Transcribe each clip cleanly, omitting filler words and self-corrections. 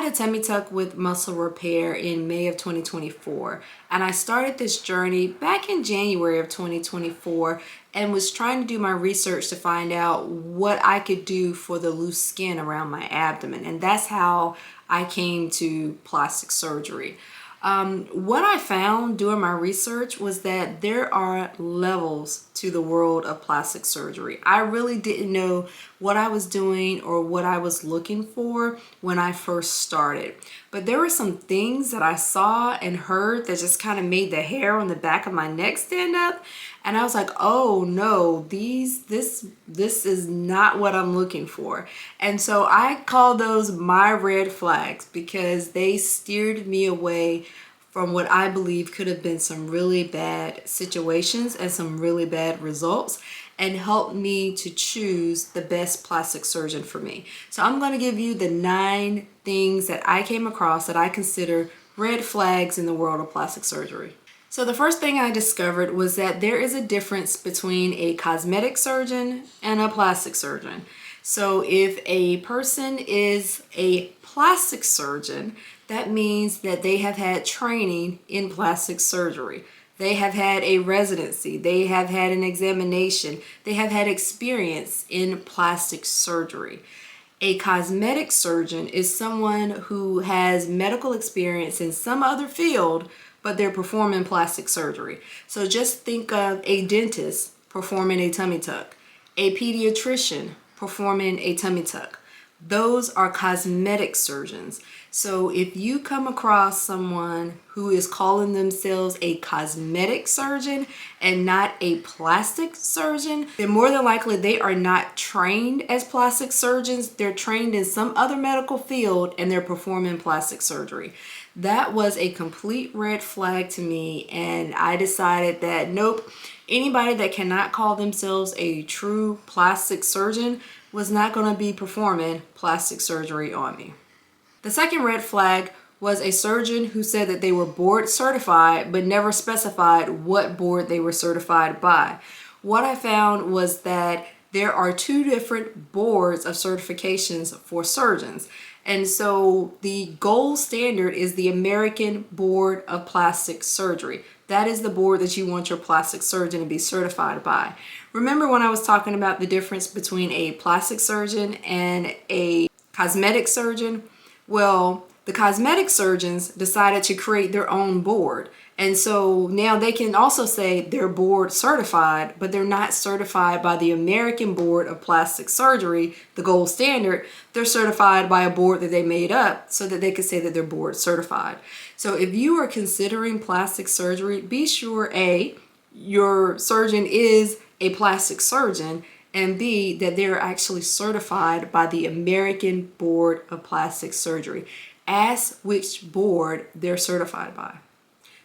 a tummy tuck with muscle repair in May of 2024, and I started this journey back in January of 2024 and was trying to do my research to find out what I could do for the loose skin around my abdomen, and that's how I came to plastic surgery. What I found doing my research was that there are levels to the world of plastic surgery. I really didn't know what I was doing or what I was looking for when I first started. But there were some things that I saw and heard that just kind of made the hair on the back of my neck stand up. And I was like, oh no, this is not what I'm looking for. And so I call those my red flags because they steered me away from what I believe could have been some really bad situations and some really bad results, and helped me to choose the best plastic surgeon for me. So I'm going to give you the 9 things that I came across that I consider red flags in the world of plastic surgery. So the first thing I discovered was that there is a difference between a cosmetic surgeon and a plastic surgeon. So if a person is a plastic surgeon, that means that they have had training in plastic surgery. They have had a residency, they have had an examination, they have had experience in plastic surgery. A cosmetic surgeon is someone who has medical experience in some other field, but they're performing plastic surgery. So just think of a dentist performing a tummy tuck, a pediatrician performing a tummy tuck. Those are cosmetic surgeons. So if you come across someone who is calling themselves a cosmetic surgeon and not a plastic surgeon, then more than likely they are not trained as plastic surgeons. They're trained in some other medical field and they're performing plastic surgery. That was a complete red flag to me, and I decided that nope, anybody that cannot call themselves a true plastic surgeon was not going to be performing plastic surgery on me. The second red flag was a surgeon who said that they were board certified but never specified what board they were certified by. What I found was that there are 2 different boards of certifications for surgeons. And so the gold standard is the American Board of Plastic Surgery. That is the board that you want your plastic surgeon to be certified by. Remember when I was talking about the difference between a plastic surgeon and a cosmetic surgeon? Well, the cosmetic surgeons decided to create their own board. And so now they can also say they're board certified, but they're not certified by the American Board of Plastic Surgery, the gold standard. They're certified by a board that they made up so that they could say that they're board certified. So if you are considering plastic surgery, be sure A, your surgeon is a plastic surgeon, and B, that they're actually certified by the American Board of Plastic Surgery. Ask which board they're certified by.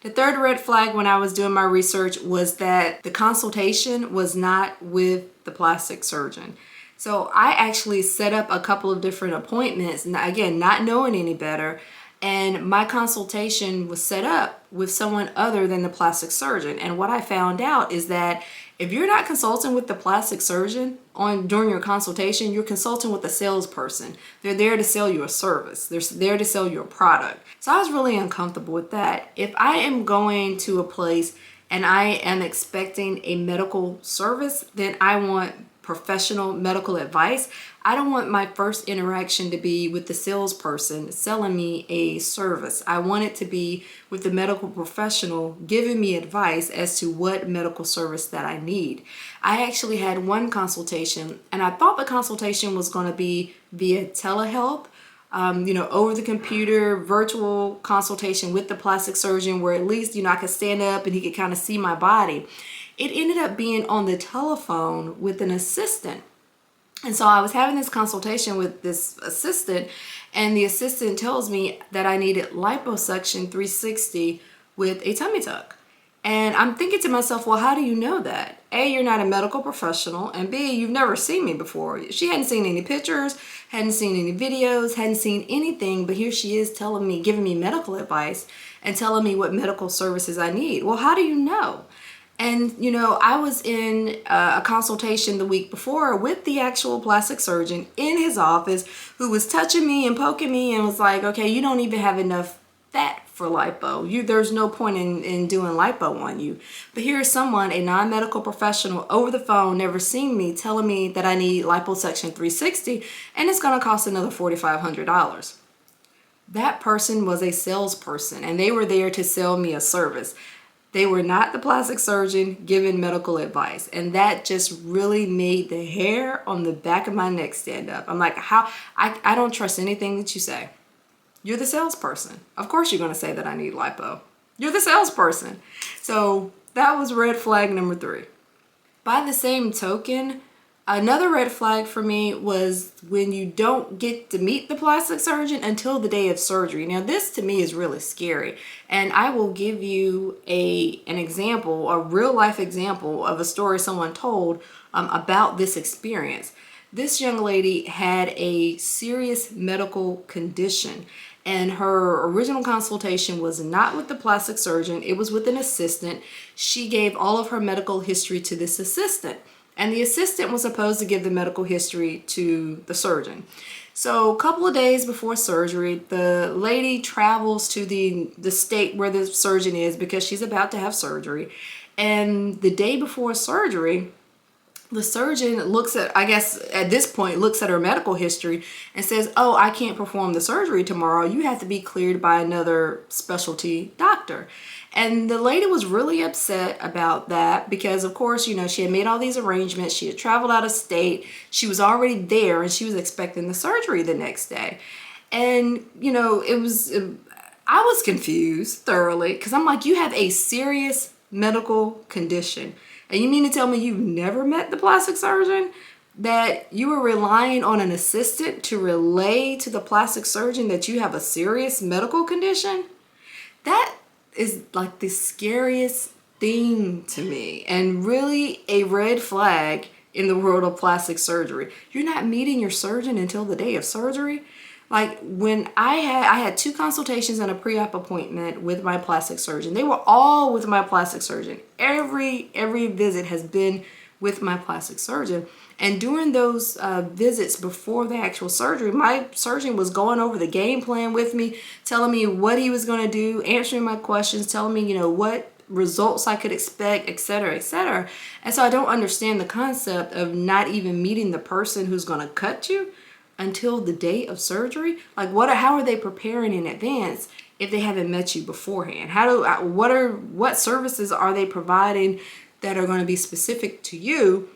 The third red flag when I was doing my research was that the consultation was not with the plastic surgeon. So I actually set up a couple of different appointments, and again, not knowing any better, and my consultation was set up with someone other than the plastic surgeon. And what I found out is that if you're not consulting with the plastic surgeon during your consultation, you're consulting with a salesperson. They're there to sell you a service. They're there to sell you a product. So I was really uncomfortable with that. If I am going to a place and I am expecting a medical service, then I want professional medical advice. I don't want my first interaction to be with the salesperson selling me a service. I want it to be with the medical professional giving me advice as to what medical service that I need. I actually had one consultation, and I thought the consultation was going to be via telehealth, over the computer, virtual consultation with the plastic surgeon, where at least, I could stand up and he could kind of see my body. It ended up being on the telephone with an assistant. And so I was having this consultation with this assistant, and the assistant tells me that I needed liposuction 360 with a tummy tuck. And I'm thinking to myself, well, how do you know that? A, you're not a medical professional, and B, you've never seen me before. She hadn't seen any pictures, hadn't seen any videos, hadn't seen anything, but here she is telling me, giving me medical advice and telling me what medical services I need. Well, how do you know? And, you know, I was in a consultation the week before with the actual plastic surgeon in his office who was touching me and poking me and was like, okay, you don't even have enough fat for lipo. There's no point in doing lipo on you. But here's someone, a non-medical professional over the phone, never seen me, telling me that I need liposuction 360 and it's going to cost another $4,500. That person was a salesperson and they were there to sell me a service. They were not the plastic surgeon giving medical advice. And that just really made the hair on the back of my neck stand up. I'm like, I don't trust anything that you say. You're the salesperson. Of course you're going to say that I need lipo. You're the salesperson. So that was red flag number 3. By the same token, another red flag for me was when you don't get to meet the plastic surgeon until the day of surgery. Now, this to me is really scary. And I will give you an example, a real life example of a story someone told about this experience. This young lady had a serious medical condition. And her original consultation was not with the plastic surgeon, it was with an assistant. She gave all of her medical history to this assistant. And the assistant was supposed to give the medical history to the surgeon. So a couple of days before surgery, the lady travels to the state where the surgeon is because she's about to have surgery. And the day before surgery, the surgeon looks at, I guess at this point, looks at her medical history and says, oh, I can't perform the surgery tomorrow. You have to be cleared by another specialty doctor. And the lady was really upset about that because, of course, you know, she had made all these arrangements. She had traveled out of state. She was already there and she was expecting the surgery the next day. And, you know, I was confused thoroughly because I'm like, you have a serious medical condition. And you mean to tell me you've never met the plastic surgeon? That you were relying on an assistant to relay to the plastic surgeon that you have a serious medical condition? That is like the scariest thing to me and really a red flag in the world of plastic surgery. You're not meeting your surgeon until the day of surgery. Like when I had 2 consultations and a pre-op appointment with my plastic surgeon. They were all with my plastic surgeon. Every visit has been with my plastic surgeon. And during those visits before the actual surgery, my surgeon was going over the game plan with me, telling me what he was going to do, answering my questions, telling me, you know, what results I could expect, etc., etc. And so I don't understand the concept of not even meeting the person who's going to cut you until the day of surgery. Like how are they preparing in advance if they haven't met you beforehand? What services are they providing that are going to be specific to you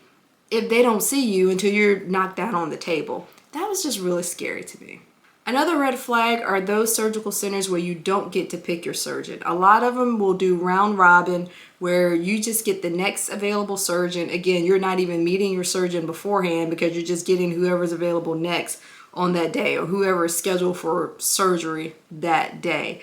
if they don't see you until you're knocked out on the table? That was just really scary to me. Another red flag are those surgical centers where you don't get to pick your surgeon. A lot of them will do round robin where you just get the next available surgeon. Again, you're not even meeting your surgeon beforehand because you're just getting whoever's available next on that day or whoever is scheduled for surgery that day.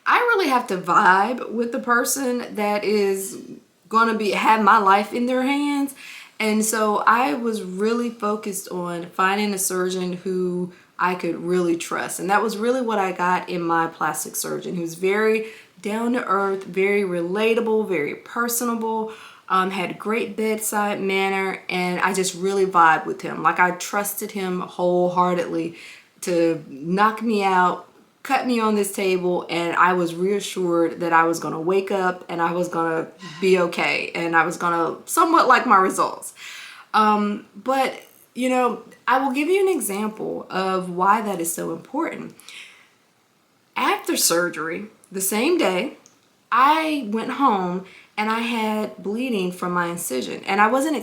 I really have to vibe with the person that is going to have my life in their hands. And so I was really focused on finding a surgeon who I could really trust. And that was really what I got in my plastic surgeon. He was very down to earth, very relatable, very personable, had great bedside manner, and I just really vibed with him. Like I trusted him wholeheartedly to knock me out, cut me on this table, and I was reassured that I was going to wake up and I was going to be okay and I was going to somewhat like my results. But you know, I will give you an example of why that is so important. After surgery, the same day, I went home and I had bleeding from my incision. And I wasn't,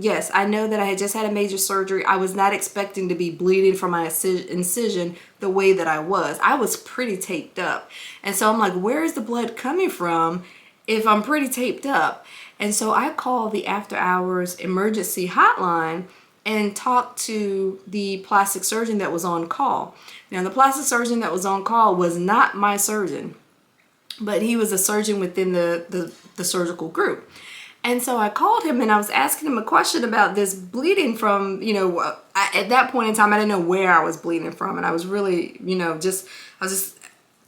yes, I know that I had just had a major surgery. I was not expecting to be bleeding from my incision the way that I was. I was pretty taped up. And so I'm like, where is the blood coming from if I'm pretty taped up? And so I called the after hours emergency hotline and talked to the plastic surgeon that was on call. Now, the plastic surgeon that was on call was not my surgeon, but he was a surgeon within the surgical group. And so I called him and I was asking him a question about this bleeding from, at that point in time, I didn't know where I was bleeding from. And I was really,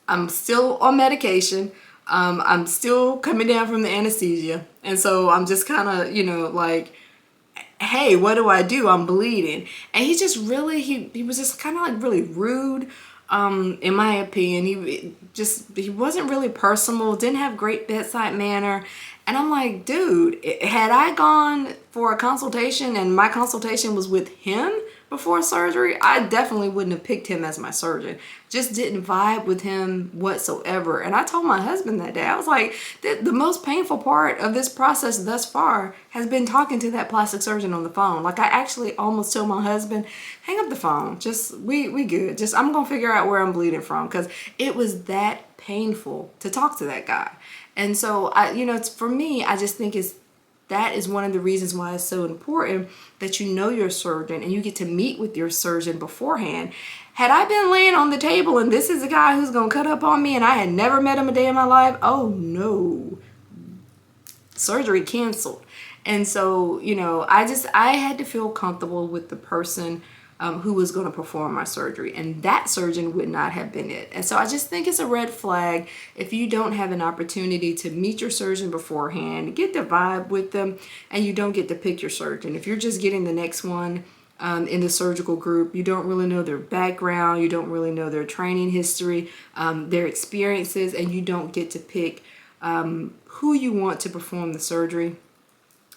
I'm still on medication. I'm still coming down from the anesthesia. And so I'm just kind of, like, hey, what do I do? I'm bleeding. And he just really, he was just kind of like really rude. In my opinion, he wasn't really personable, didn't have great bedside manner. And I'm like, dude, had I gone for a consultation and my consultation was with him before surgery, I definitely wouldn't have picked him as my surgeon. Just didn't vibe with him whatsoever. And I told my husband that day, I was like, the most painful part of this process thus far has been talking to that plastic surgeon on the phone. Like, I actually almost told my husband, hang up the phone. Just, we good. Just, I'm going to figure out where I'm bleeding from, because it was that painful to talk to that guy. And so, it's, for me, I just think that is one of the reasons why it's so important that you know your surgeon and you get to meet with your surgeon beforehand. Had I been laying on the table and this is a guy who's going to cut up on me and I had never met him a day in my life, oh no, surgery canceled. And so, I had to feel comfortable with the person who was going to perform my surgery, and that surgeon would not have been it. And so I just think it's a red flag if you don't have an opportunity to meet your surgeon beforehand, get the vibe with them, and you don't get to pick your surgeon. If you're just getting the next one in the surgical group, you don't really know their background, you don't really know their training history, their experiences, and you don't get to pick who you want to perform the surgery.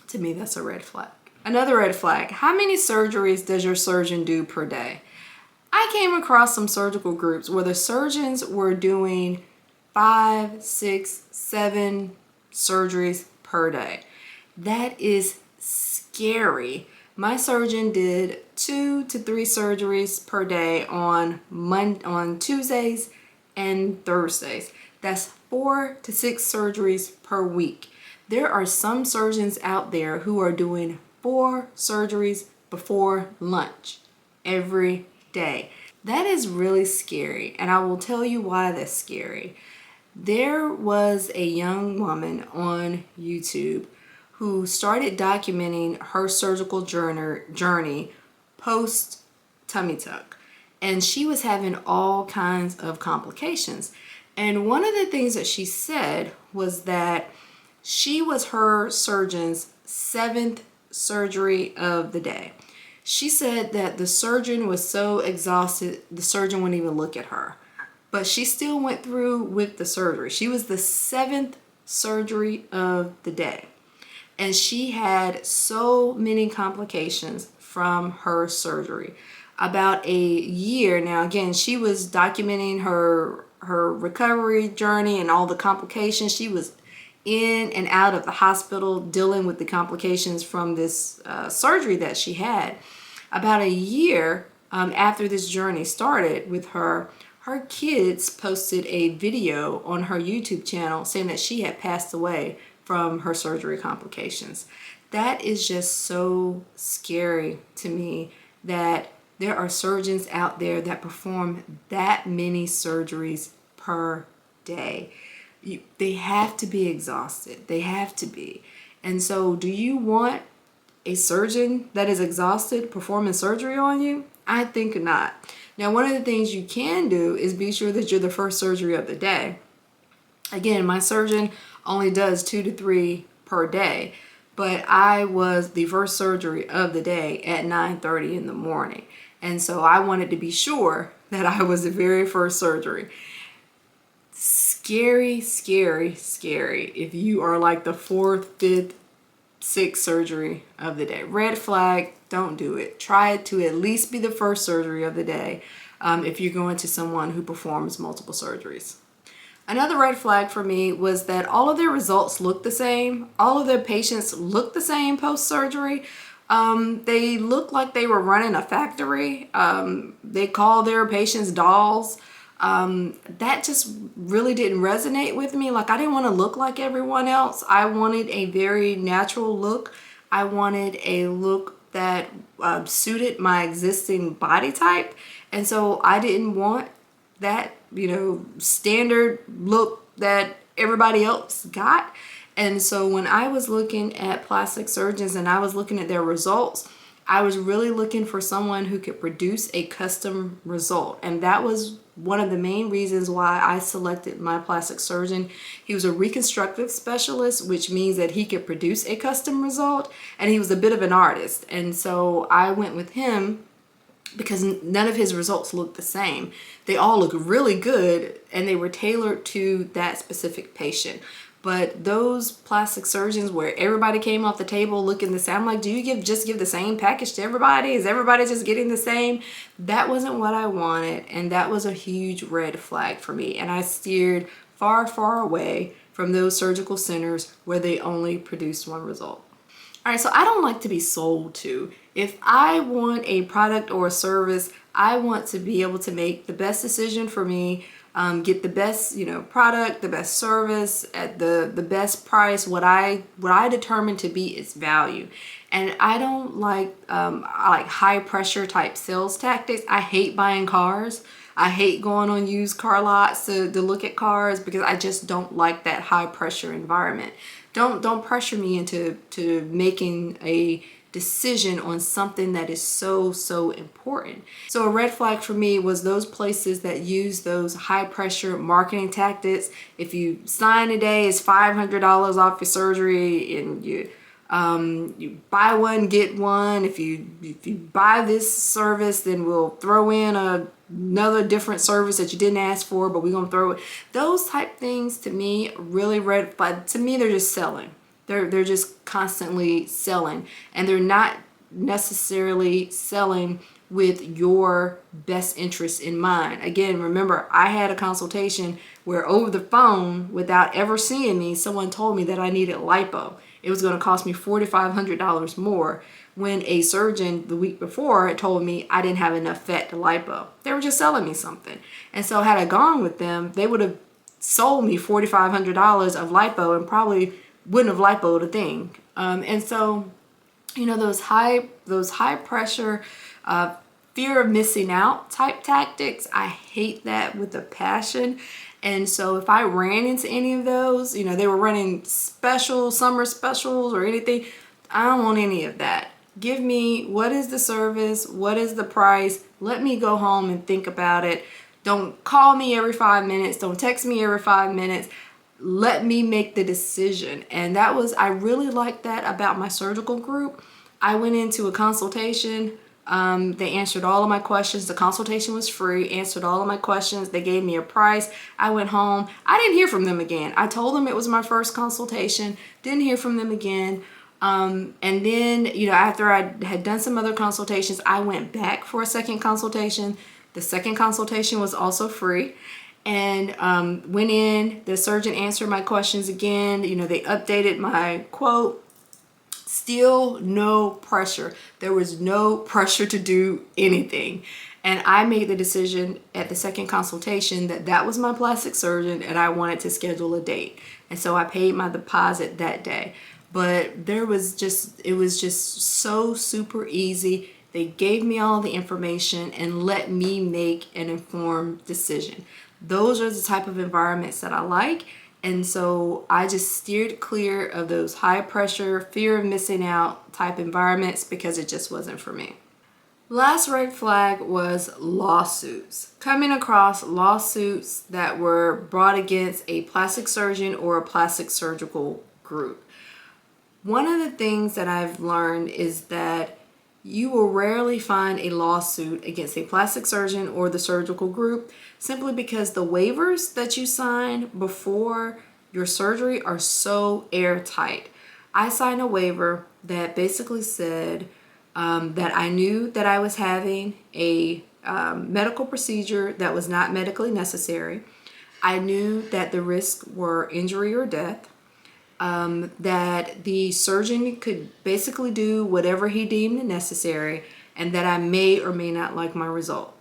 To me, that's a red flag. Another red flag, how many surgeries does your surgeon do per day? I came across some surgical groups where the surgeons were doing 5, 6, 7 surgeries per day. That is scary. My surgeon did 2 to 3 surgeries per day on Tuesdays and Thursdays. That's 4 to 6 surgeries per week. There are some surgeons out there who are doing 4 surgeries before lunch every day. That is really scary, and I will tell you why that's scary. There was a young woman on YouTube who started documenting her surgical journey post tummy tuck, and she was having all kinds of complications. And one of the things that she said was that she was her surgeon's 7th surgery of the day. She said that the surgeon was so exhausted, the surgeon wouldn't even look at her. But she still went through with the surgery. She was the 7th surgery of the day. And she had so many complications from her surgery. About a year now, again, she was documenting her recovery journey and all the complications. She was in and out of the hospital dealing with the complications from this surgery that she had. About a year after this journey started with her, her kids posted a video on her YouTube channel saying that she had passed away from her surgery complications. That is just so scary to me that there are surgeons out there that perform that many surgeries per day. They have to be exhausted. They have to be. And so do you want a surgeon that is exhausted performing surgery on you? I think not. Now, one of the things you can do is be sure that you're the first surgery of the day. Again, my surgeon only does 2 to 3 per day, but I was the first surgery of the day at 9:30 in the morning. And so I wanted to be sure that I was the very first surgery. Scary, scary, scary if you are like the 4th, 5th, 6th surgery of the day. Red flag, don't do it. Try to at least be the first surgery of the day if you're going to someone who performs multiple surgeries. Another red flag for me was that all of their results look the same. All of their patients look the same post-surgery. They look like they were running a factory. They call their patients dolls. That just really didn't resonate with me. Like, I didn't want to look like everyone else. I wanted a very natural look. I wanted a look that suited my existing body type. And so I didn't want that, standard look that everybody else got. And so when I was looking at plastic surgeons and I was looking at their results, I was really looking for someone who could produce a custom result. And that was one of the main reasons why I selected my plastic surgeon. He was a reconstructive specialist, which means that he could produce a custom result, and he was a bit of an artist. And so I went with him because none of his results looked the same. They all look really good, and they were tailored to that specific patient. But those plastic surgeons where everybody came off the table looking the same, I'm like, do you just give the same package to everybody? Is everybody just getting the same? That wasn't what I wanted, and that was a huge red flag for me. And I steered far, far away from those surgical centers where they only produced one result. All right, so I don't like to be sold to. If I want a product or a service, I want to be able to make the best decision for me, get the best, product, the best service at the best price. What I determine to be its value. And I don't like high pressure type sales tactics. I hate buying cars. I hate going on used car lots to look at cars because I just don't like that high pressure environment. Don't pressure me into making a decision on something that is so important. So a red flag for me was those places that use those high pressure marketing tactics. If you sign today, it's $500 off your surgery, and you buy one get one. If you buy this service, then we'll throw in another different service that you didn't ask for, but we're gonna throw it. Those type things to me really red flag. To me, they're just selling. They're just constantly selling, and they're not necessarily selling with your best interest in mind. Again, remember, I had a consultation where over the phone, without ever seeing me, someone told me that I needed lipo. It was going to cost me $4,500 more, when a surgeon the week before had told me I didn't have enough fat to lipo. They were just selling me something. And so had I gone with them, they would have sold me $4,500 of lipo and probably wouldn't have lipoed a thing. And so, those high pressure, fear of missing out type tactics, I hate that with a passion. And so if I ran into any of those, they were running summer specials or anything, I don't want any of that. Give me, what is the service? What is the price? Let me go home and think about it. Don't call me every 5 minutes. Don't text me every 5 minutes. Let me make the decision. And I really liked that about my surgical group. I went into a consultation. They answered all of my questions. The consultation was free, answered all of my questions. They gave me a price. I went home. I didn't hear from them again. I told them it was my first consultation. Didn't hear from them again. And then, after I had done some other consultations, I went back for a second consultation. The second consultation was also free. And went in, the surgeon answered my questions again. They updated my quote. Still no pressure. There was no pressure to do anything. And I made the decision at the second consultation that was my plastic surgeon, and I wanted to schedule a date. And so I paid my deposit that day. But it was just so super easy. They gave me all the information and let me make an informed decision. Those are the type of environments that I like. And so I just steered clear of those high pressure, fear of missing out type environments because it just wasn't for me. Last red flag was lawsuits. Coming across lawsuits that were brought against a plastic surgeon or a plastic surgical group. One of the things that I've learned is that you will rarely find a lawsuit against a plastic surgeon or the surgical group simply because the waivers that you sign before your surgery are so airtight. I signed a waiver that basically said that I knew that I was having a medical procedure that was not medically necessary. I knew that the risks were injury or death. That the surgeon could basically do whatever he deemed necessary, and that I may or may not like my result.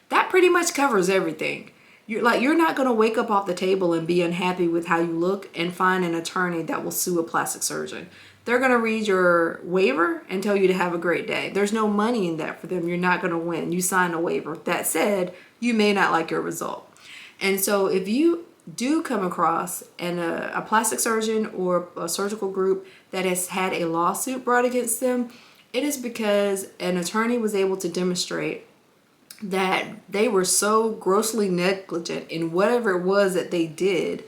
That pretty much covers everything. You're not going to wake up off the table and be unhappy with how you look and find an attorney that will sue a plastic surgeon. They're going to read your waiver and tell you to have a great day. There's no money in that for them. You're not going to win. You sign a waiver. That said, you may not like your result. And so if you do come across a plastic surgeon or a surgical group that has had a lawsuit brought against them, it is because an attorney was able to demonstrate that they were so grossly negligent in whatever it was that they did,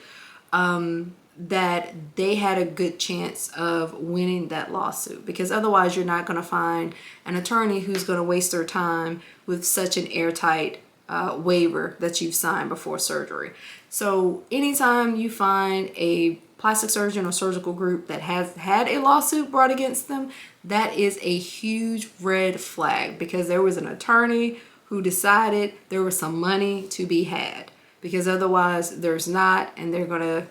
that they had a good chance of winning that lawsuit, because otherwise you're not going to find an attorney who's going to waste their time with such an airtight waiver that you've signed before surgery. So anytime you find a plastic surgeon or surgical group that has had a lawsuit brought against them, that is a huge red flag, because there was an attorney who decided there was some money to be had, because otherwise there's not, and they're going to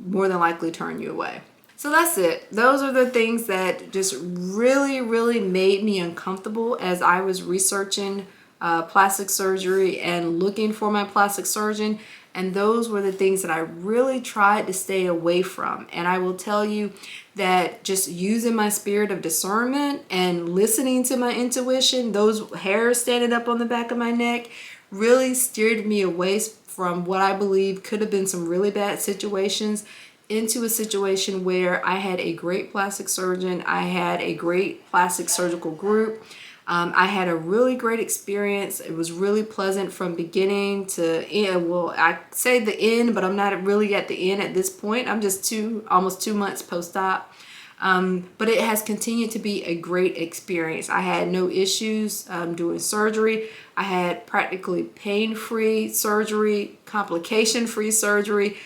more than likely turn you away. So that's it. Those are the things that just really made me uncomfortable as I was researching plastic surgery and looking for my plastic surgeon. And those were the things that I really tried to stay away from. And I will tell you that just using my spirit of discernment and listening to my intuition, those hairs standing up on the back of my neck really steered me away from what I believe could have been some really bad situations into a situation where I had a great plastic surgeon. I had a great plastic surgical group. I had a really great experience. It was really pleasant from beginning to end. Well, I say the end, but I'm not really at the end at this point. I'm just almost 2 months post-op. But it has continued to be a great experience. I had no issues doing surgery. I had practically pain-free surgery, complication-free surgery.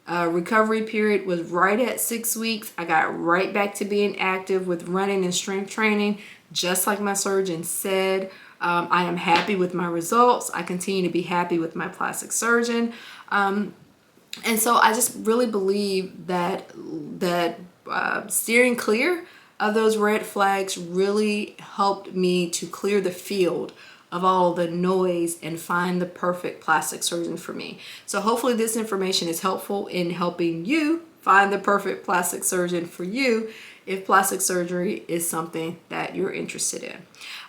Recovery period was right at 6 weeks. I got right back to being active with running and strength training, just like my surgeon said. I am happy with my results. I continue to be happy with my plastic surgeon. And so I just really believe that steering clear of those red flags really helped me to clear the field of all the noise and find the perfect plastic surgeon for me. So hopefully this information is helpful in helping you find the perfect plastic surgeon for you if plastic surgery is something that you're interested in.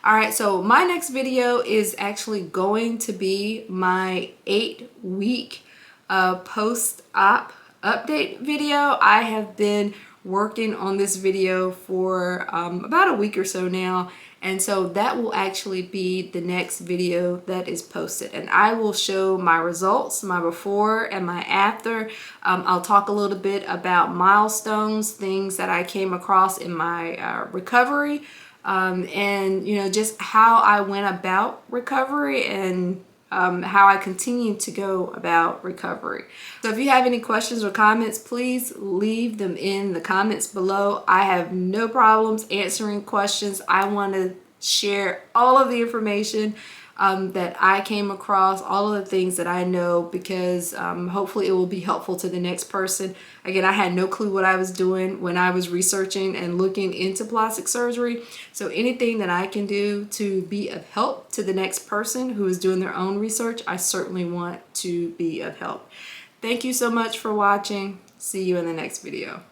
All right, so my next video is actually going to be my 8-week post-op update video. I have been working on this video for about a week or so now, and so that will actually be the next video that is posted, and I will show my results, my before and my after. I'll talk a little bit about milestones, things that I came across in my recovery, and just how I went about recovery and how I continue to go about recovery. So if you have any questions or comments, please leave them in the comments below. I have no problems answering questions. I want to share all of the information that I came across, all of the things that I know, because hopefully it will be helpful to the next person. Again, I had no clue what I was doing when I was researching and looking into plastic surgery. So anything that I can do to be of help to the next person who is doing their own research, I certainly want to be of help. Thank you so much for watching. See you in the next video.